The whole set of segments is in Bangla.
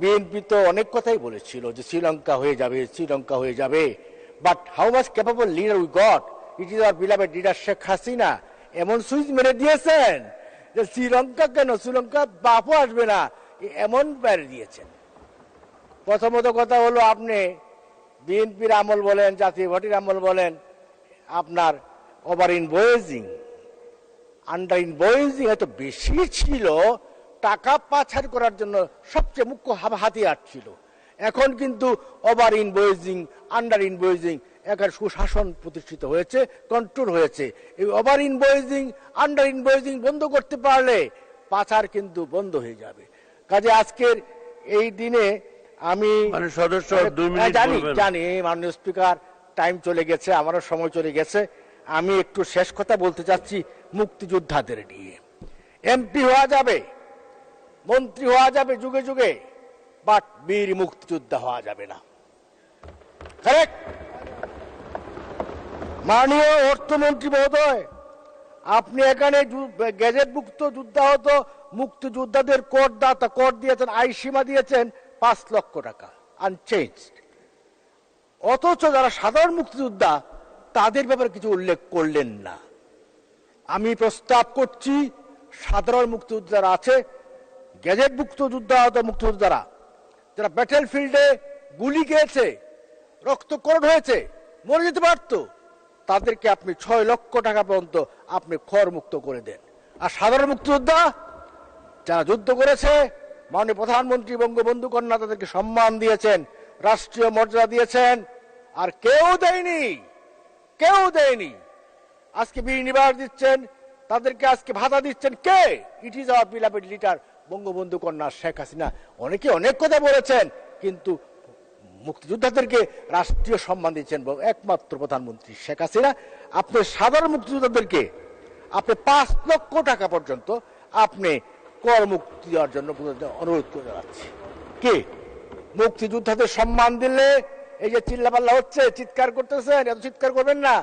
বিএনপি তো অনেক কথাই বলেছিল যে শ্রীলঙ্কা হয়ে যাবে, শ্রীলঙ্কা হয়ে যাবে, but how much capable leader we got, it is our beloved leader Sheikh Hasina. এমন সুইচ মেরে দিয়েছেন যে শ্রীলঙ্কা কেন, শ্রীলঙ্কা বাপও আসবে না, এমন মেরে দিয়েছেন। প্রথমত কথা হলো, আপনি বিএনপির আমল বলেন, জাতীয় পার্টির আমল বলেন, আপনার ওভার ইনভয়েসিং, আন্ডার ইনভয়েসিং এত বেশি ছিল, টাকা পাচার করার জন্য সবচেয়ে মুখ্য হাতিয়ার ছিল। এখন কিন্তু ওভার ইনভয়েসিং, আন্ডার ইনভয়েসিং একার সুশাসন প্রতিষ্ঠিত হয়েছে, কন্ট্রোল হয়েছে। এই ওভার ইনভয়েসিং, আন্ডার ইনভয়েসিং বন্ধ করতে পারলে পাচার কিন্তু বন্ধ হয়ে যাবে। কাজে আজকের এই দিনে আমি সদস্য জানি মাননীয় স্পিকার, টাইম চলে গেছে, আমারও সময় চলে গেছে। আমি একটু শেষ কথা বলতে চাচ্ছি মুক্তিযোদ্ধাদের নিয়ে। এমপি হওয়া যাবে, মন্ত্রী হওয়া যাবে যুগে যুগে, বাট বীর মুক্তিযোদ্ধা হওয়া যাবে না। কারেক্ট? মাননীয় অর্থমন্ত্রী মহোদয়, আপনি এখানে গেজেটভুক্ত যুদ্ধাহত মুক্তিযোদ্ধাদের কর দিয়েছেন, আয় সীমা দিয়েছেন 5 লক্ষ টাকা, আনচেঞ্জড। অথচ যারা সাধারণ মুক্তিযোদ্ধা তাদের ব্যাপারে কিছু উল্লেখ করলেন না। আমি প্রস্তাব করছি, সাধারণ মুক্তিযোদ্ধা যারা আছে, গেজেটভুক্ত যুদ্ধাহত মুক্তিযোদ্ধারা, যারা ব্যাটেল ফিল্ডে গুলি খেয়েছে, রক্তকরণ হয়েছে, মরে যেতে পারত, তাদেরকে আপনি 6 লক্ষ টাকা পর্যন্ত আপনি কর মুক্ত করে দেন। আর সাধারণ মুক্তিযোদ্ধা যারা যুদ্ধ করেছে, মাননীয় প্রধানমন্ত্রী বঙ্গবন্ধু কন্যা তাদেরকে সম্মান দিয়েছেন, রাষ্ট্রীয় মর্যাদা দিয়েছেন, আর কেউ দেয়নি, কেউ দেয়নি। আজকে বীর নিবাস দিচ্ছেন, তাদেরকে আজকে ভাতা দিচ্ছেন কে? It is our beloved leader Bangabandhu কন্যা শেখ হাসিনা। অনেকে অনেক কথা বলেছেন, কিন্তু মুক্তিযোদ্ধাদেরকে রাষ্ট্রীয় সম্মান দিচ্ছেন একমাত্র প্রধানমন্ত্রী শেখ হাসিনা। আপনি সাধারণ মুক্তিযোদ্ধাদেরকে আপনি 5 লক্ষ টাকা পর্যন্ত আপনি কর মুক্তি দেওয়ার জন্য অনুরোধ করে যাচ্ছি। কি মুক্তিযোদ্ধাদের সম্মান দিলে এই যে চিল্লাপাল্লা হচ্ছে, চিৎকার করতেছেন, এত চিৎকার করবেন না।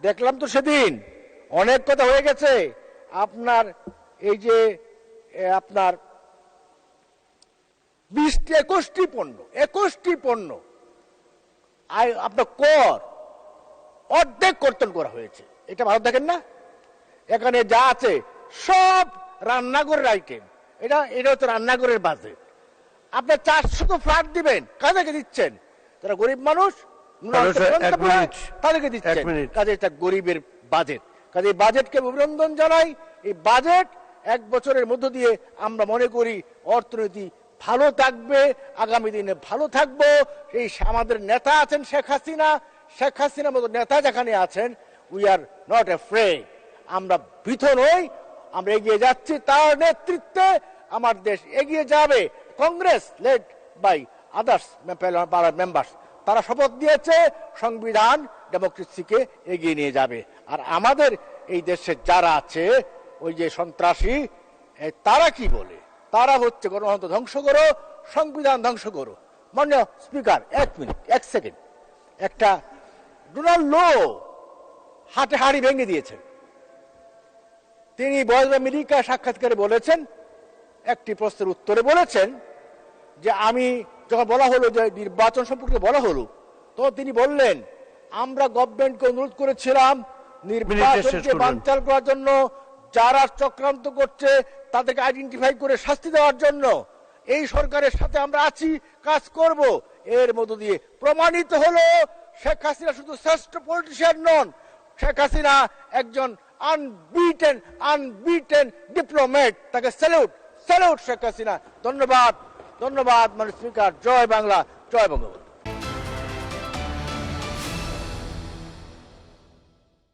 দেখলাম তো সেদিন অনেক কথা হয়ে গেছে। আপনার এই যে আপনার 21টি পণ্য আপনার কর অর্ধেক কর্তন করা হয়েছে। এটা ভালো দেখেন না? এখানে যা আছে সব রান্নাঘরের আইটেম। এটা হচ্ছে রান্নাঘরের বাজেট। আপনার 400 ফ্ল্যাট দিবেন, কাদেরকে দিচ্ছেন? যারা গরিব মানুষ, তাদেরকে দিচ্ছেন। কাজে এটা গরিবের বাজেট। কাজে এই বাজেটকে অভিনন্দন জানাই। এই বাজেট 1 বছরের মধ্য দিয়ে আমরা মনে করি অর্থনীতি ভালো থাকবে, আগামী দিনে ভালো থাকবো। এই আমাদের নেতা আছেন শেখ হাসিনা, শেখ হাসিনার মতো নেতা যেখানে আছেন, উই আর নট অ্যাফ্রেড। আমরা ভীত নই, আমরা এগিয়ে যাচ্ছি। তার নেতৃত্বে আমার দেশ এগিয়ে যাবে। Congress led by others members, তারা শপথ দিয়েছে সংবিধান ডেমোক্রেসিকে এগিয়ে নিয়ে যাবে। আর আমাদের এই দেশে যারা আছে, ওই যে সন্ত্রাসী, তারা কি বলে? তারা হচ্ছে গণতন্ত্র ধ্বংস করো, সংবিধান ধ্বংস করো। মাননীয় স্পিকার, 1 মিনিট 1 সেকেন্ড। একটা ডোনাল্ড লো হাটে হাড়ি ভেঙে দিয়েছেন। তিনি ভয়েস আমেরিকা সাক্ষাৎকারে বলেছেন, একটি প্রশ্নের উত্তরে বলেছেন যে আমি যখন বলা হলো যে নির্বাচন সম্পর্কে বলা হলো, তো তিনি বললেন আমরা গভর্নমেন্টকে অনুরোধ করেছিলাম নির্বাচনকে বানচাল করার জন্য, যারা চক্রান্ত করছে তাদেরকে আইডেন্টিফাই করে শাস্তি দেওয়ার জন্য। এই সরকারের সাথে আমরা আছি, কাজ করব। এর মধ্য দিয়ে প্রমাণিত হলো শেখ হাসিনা শুধু শ্রেষ্ঠ পলিটিশিয়ান নন, শেখ হাসিনা একজন আনবিটেন ডিপ্লোম্যাট। তাকে স্যালুট শেখ হাসিনা। ধন্যবাদ মাননীয় স্পিকার। জয় বাংলা, জয় বঙ্গবন্ধু।